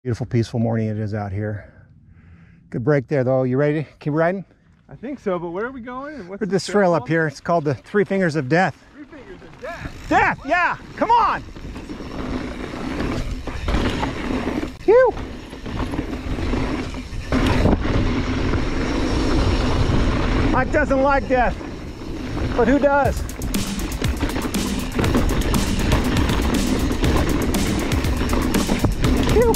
Beautiful, peaceful morning it is out here. Good break there though. You ready to keep riding? I think so, but where are we going? And what's this trail up here? It's called the Three Fingers of Death. Three Fingers of Death? Death, yeah! Come on! Phew! Mike doesn't like death, but who does? Phew!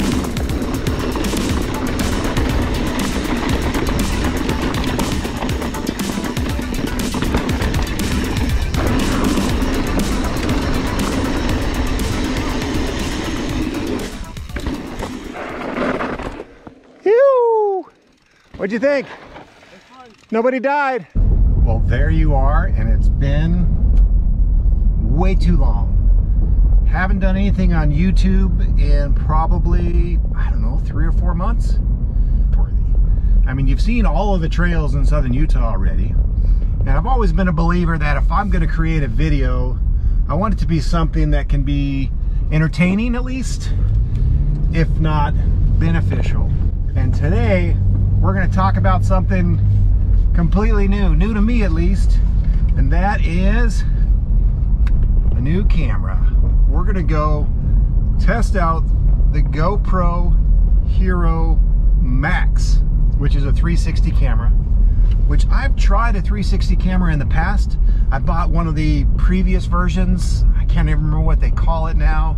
What'd you think? Nobody died. Well, there you are, and it's been way too long. Haven't done anything on YouTube in probably, I don't know, 3 or 4 months. I mean, you've seen all of the trails in southern Utah already, and I've always been a believer that if I'm going to create a video, I want it to be something that can be entertaining at least, if not beneficial. And today, we're going to talk about something completely new to me at least, and that is a new camera. We're going to go test out the GoPro Hero Max, which is a 360 camera, which I've tried a 360 camera in the past. I bought one of the previous versions. I can't even remember what they call it now,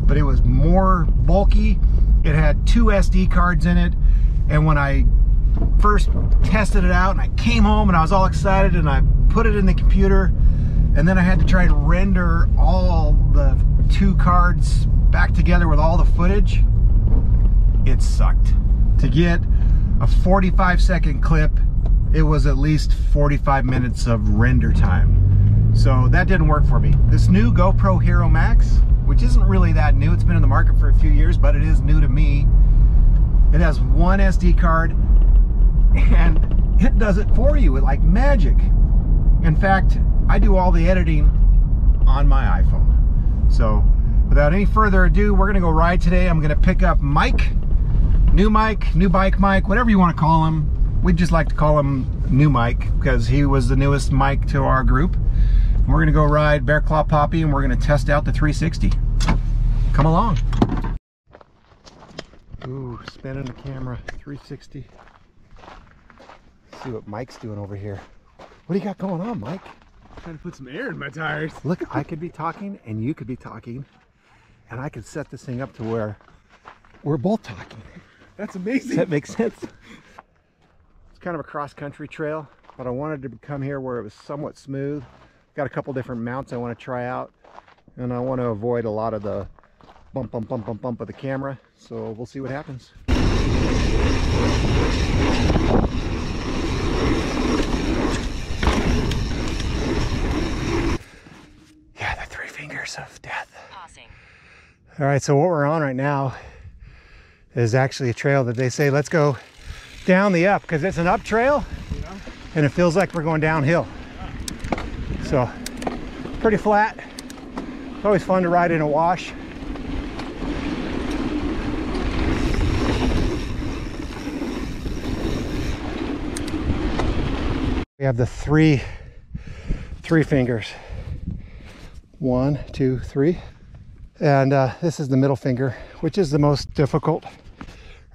but it was more bulky. It had 2 SD cards in it, and when I first tested it out and I came home and I was all excited and I put it in the computer, and then I had to try to render all the 2 cards back together with all the footage. It sucked. To get a 45-second clip, it was at least 45 minutes of render time. So that didn't work for me. This new GoPro Hero Max, which isn't really that new, it's been in the market for a few years, but it is new to me. It has 1 SD card, and it does it for you like magic. In fact, I do all the editing on my iPhone. So without any further ado, we're gonna go ride today. I'm gonna pick up Mike, new bike Mike, whatever you want to call him. We'd just like to call him New Mike because he was the newest Mike to our group. And we're gonna go ride Bear Claw Poppy, and we're gonna test out the 360. Come along. Ooh, spinning the camera, 360. Let's see what Mike's doing over here. What do you got going on, Mike? I'm trying to put some air in my tires. Look, I could be talking and you could be talking, and I could set this thing up to where we're both talking. That's amazing. Does that make sense? It's kind of a cross-country trail, but I wanted to come here where it was somewhat smooth. Got a couple different mounts I want to try out, and I want to avoid a lot of the bump of the camera, so we'll see what happens. Yeah, the 3 fingers of death. Pausing. All right, so what we're on right now is actually a trail that they say let's go down the up, because it's an up trail, yeah, and it feels like we're going downhill. Yeah. So pretty flat. It's always fun to ride in a wash. We have the three fingers. 1, 2, 3. And this is the middle finger, which is the most difficult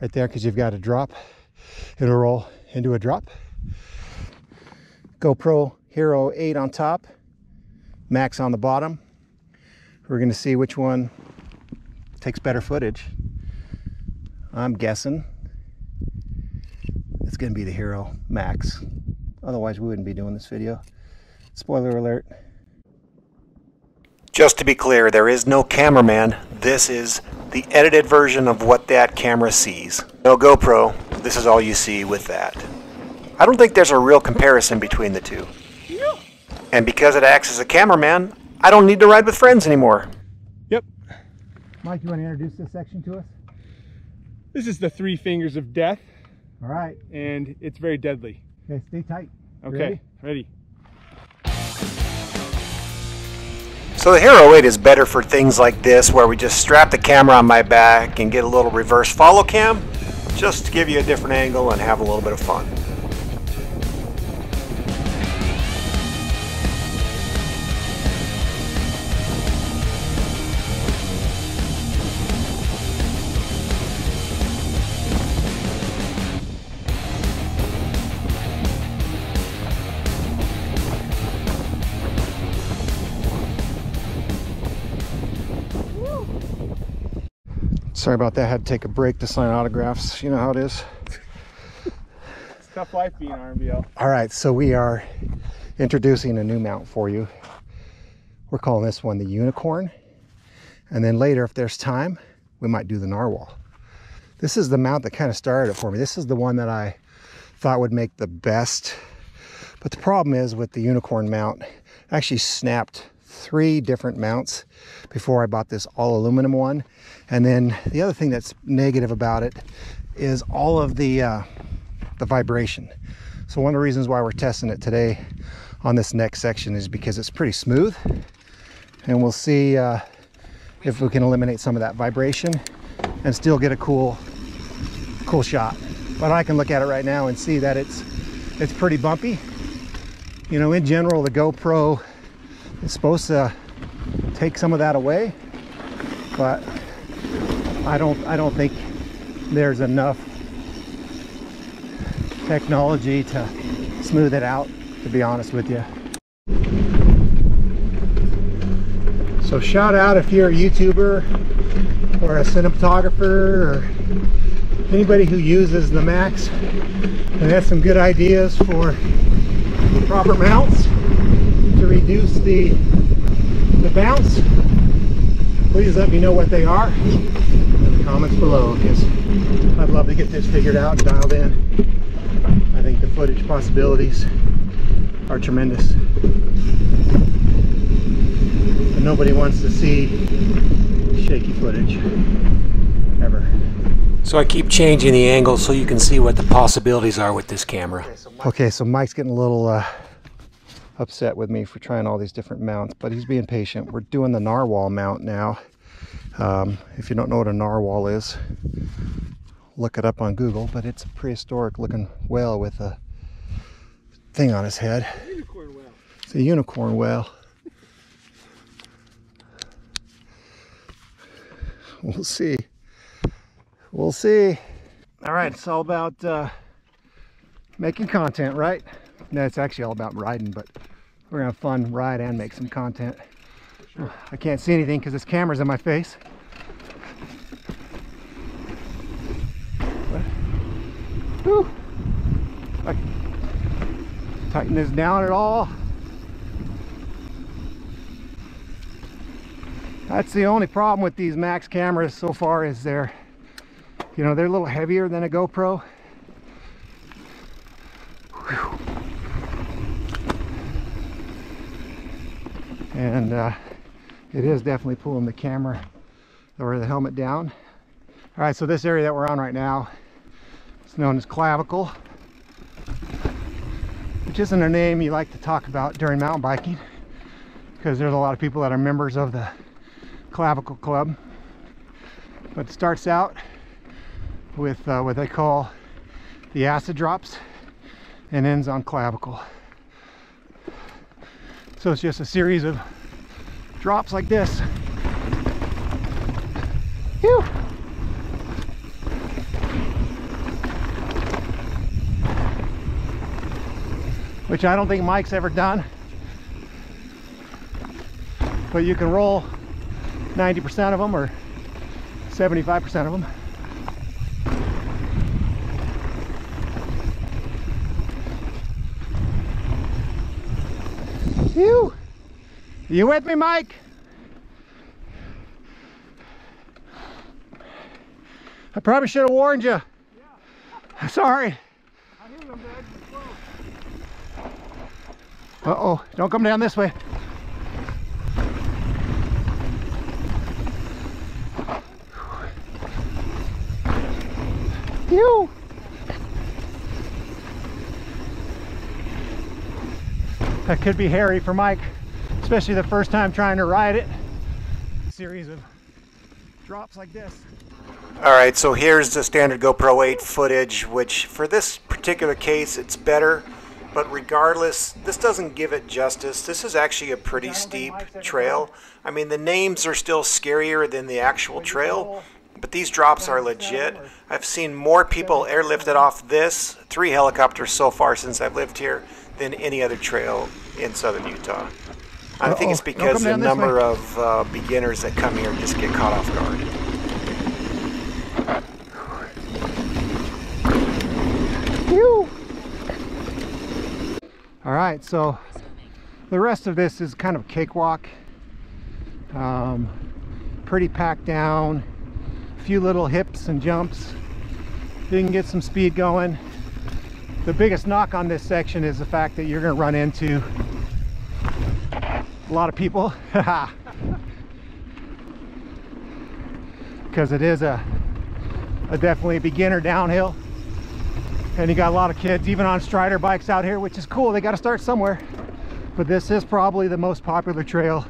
right there, because you've got to drop. It'll roll into a drop. GoPro Hero 8 on top, Max on the bottom. We're going to see which one takes better footage. I'm guessing it's going to be the Hero Max. Otherwise, we wouldn't be doing this video. Spoiler alert. Just to be clear, there is no cameraman. This is the edited version of what that camera sees. No GoPro, this is all you see with that. I don't think there's a real comparison between the two. And because it acts as a cameraman, I don't need to ride with friends anymore. Yep. Mike, you want to introduce this section to us? This is the 3 fingers of death. All right. And it's very deadly. Okay, stay tight. Okay, ready? So the Hero 8 is better for things like this, where we just strap the camera on my back and get a little reverse follow cam, just to give you a different angle and have a little bit of fun. Sorry about that, I had to take a break to sign autographs. You know how it is. It's tough life being RMBL. All right, so we are introducing a new mount for you. We're calling this one the Unicorn. And then later, if there's time, we might do the Narwhal. This is the mount that kind of started it for me. This is the one that I thought would make the best. But the problem is with the Unicorn mount, I actually snapped 3 different mounts before I bought this all aluminum one. And then the other thing that's negative about it is all of the vibration. So one of the reasons why we're testing it today on this next section is because it's pretty smooth, and we'll see if we can eliminate some of that vibration and still get a cool shot. But I can look at it right now and see that it's pretty bumpy. You know, in general, the GoPro is supposed to take some of that away, but I don't think there's enough technology to smooth it out, to be honest with you. So shout out if you're a YouTuber or a cinematographer or anybody who uses the Max and has some good ideas for proper mounts to reduce the bounce. Please let me know what they are in the comments below, because I'd love to get this figured out and dialed in. I think the footage possibilities are tremendous. But nobody wants to see shaky footage, ever. So I keep changing the angle so you can see what the possibilities are with this camera. Okay, so Mike's getting a little upset with me for trying all these different mounts, but he's being patient. We're doing the Narwhal mount now. If you don't know what a Narwhal is, look it up on Google, but it's a prehistoric looking whale with a thing on his head. Unicorn whale. It's a unicorn whale. We'll see. We'll see. All right, it's all about making content, right? No, it's actually all about riding, but we're gonna have fun, ride, and make some content. Sure. I can't see anything because this camera's in my face. Whew. I tighten this down at all. That's the only problem with these Max cameras so far, is they're a little heavier than a GoPro. Whew. And it is definitely pulling the camera or the helmet down. All right, so this area that we're on right now is known as clavicle, which isn't a name you like to talk about during mountain biking, because there's a lot of people that are members of the clavicle club. But it starts out with what they call the acid drops and ends on clavicle. So it's just a series of drops like this. Phew. Which I don't think Mike's ever done. But you can roll 90% of them or 75% of them. Phew. You with me, Mike? I probably should have warned you. Yeah. Sorry. I hear them, Dad. Uh-oh, don't come down this way. Phew. That could be hairy for Mike. especially the first time trying to ride it. A series of drops like this. Alright, so here's the standard GoPro 8 footage, which for this particular case it's better, but regardless, this doesn't give it justice. This is actually a pretty steep trail. I mean, the names are still scarier than the actual trail, but these drops are legit. I've seen more people airlifted off this, 3 helicopters so far since I've lived here, than any other trail in southern Utah. I think it's because the number of beginners that come here just get caught off guard. All right, so the rest of this is kind of cakewalk. Pretty packed down, a few little hips and jumps. You can get some speed going. The biggest knock on this section is the fact that you're going to run into a lot of people. Because it is a definitely beginner downhill. And you got a lot of kids even on Strider bikes out here, which is cool. They got to start somewhere. But this is probably the most popular trail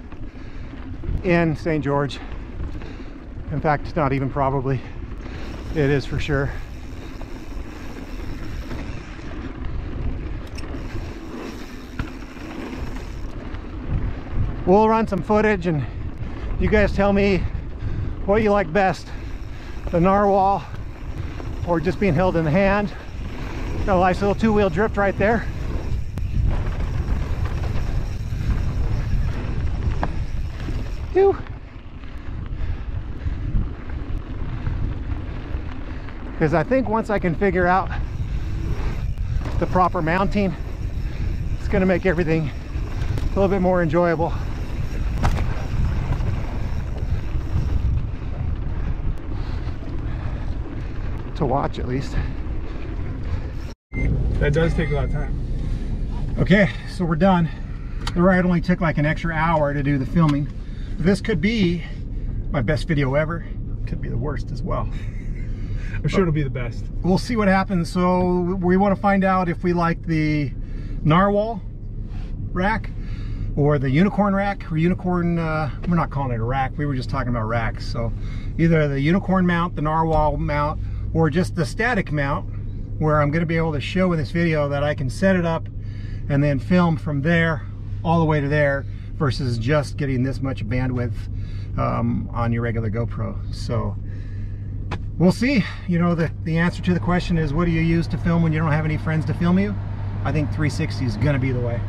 in St. George. In fact, not even probably. It is for sure. We'll run some footage and you guys tell me what you like best. The Narwhal or just being held in the hand. Got a nice little 2-wheel drift right there. Phew. Because I think once I can figure out the proper mounting, it's going to make everything a little bit more enjoyable. To watch, at least. That does take a lot of time. Okay, so we're done. The ride only took like an extra hour to do the filming. This could be my best video ever. Could be the worst as well. I'm sure it'll be the best. We'll see what happens. So we want to find out if we like the Narwhal rack or the unicorn rack or unicorn, we're not calling it a rack, we were just talking about racks. So either the unicorn mount, the Narwhal mount, or just the static mount, where I'm going to be able to show in this video that I can set it up and then film from there all the way to there versus just getting this much bandwidth on your regular GoPro. So we'll see. You know, the answer to the question is, what do you use to film when you don't have any friends to film you? I think 360 is going to be the way.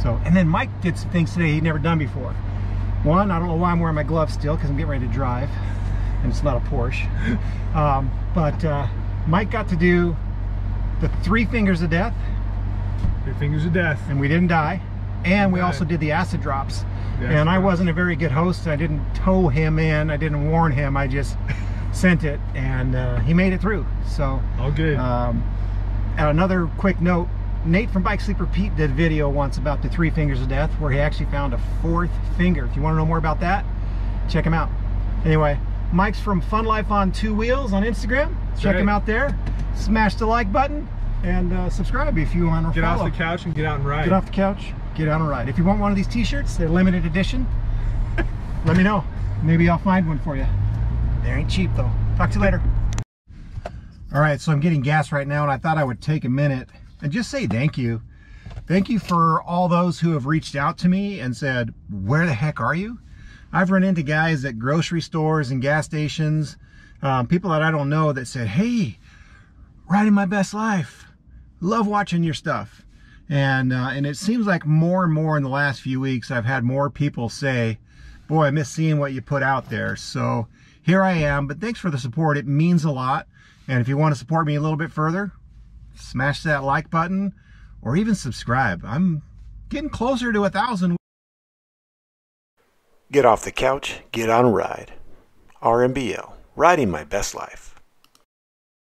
So, and then Mike did some things today he'd never done before. One, I don't know why I'm wearing my gloves still, because I'm getting ready to drive and it's not a Porsche. Mike got to do the 3 fingers of death. 3 fingers of death. And we didn't die. And we also did the acid drops. And I wasn't a very good host. I didn't tow him in. I didn't warn him. I just sent it, and he made it through. So all good. Another quick note, Nate from Bike Sleeper Pete did a video once about the 3 fingers of death, where he actually found a 4th finger. If you want to know more about that, check him out. Anyway, Mike's from Fun Life on 2 Wheels on Instagram. Check him out there. Smash the like button and subscribe if you want to follow. Get off the couch and get out and ride. Get off the couch, get out and ride. If you want one of these t-shirts, they're limited edition. Let me know. Maybe I'll find one for you. They ain't cheap though. Talk to you later. All right, so I'm getting gas right now, and I thought I would take a minute and just say thank you. Thank you for all those who have reached out to me and said, where the heck are you? I've run into guys at grocery stores and gas stations, people that I don't know, that said, hey, riding my best life. Love watching your stuff. And it seems like more and more in the last few weeks, I've had more people say, boy, I miss seeing what you put out there. So here I am, but thanks for the support. It means a lot. And if you want to support me a little bit further, smash that like button or even subscribe. I'm getting closer to 1,000. Get off the couch, get on a ride. RMBL, riding my best life.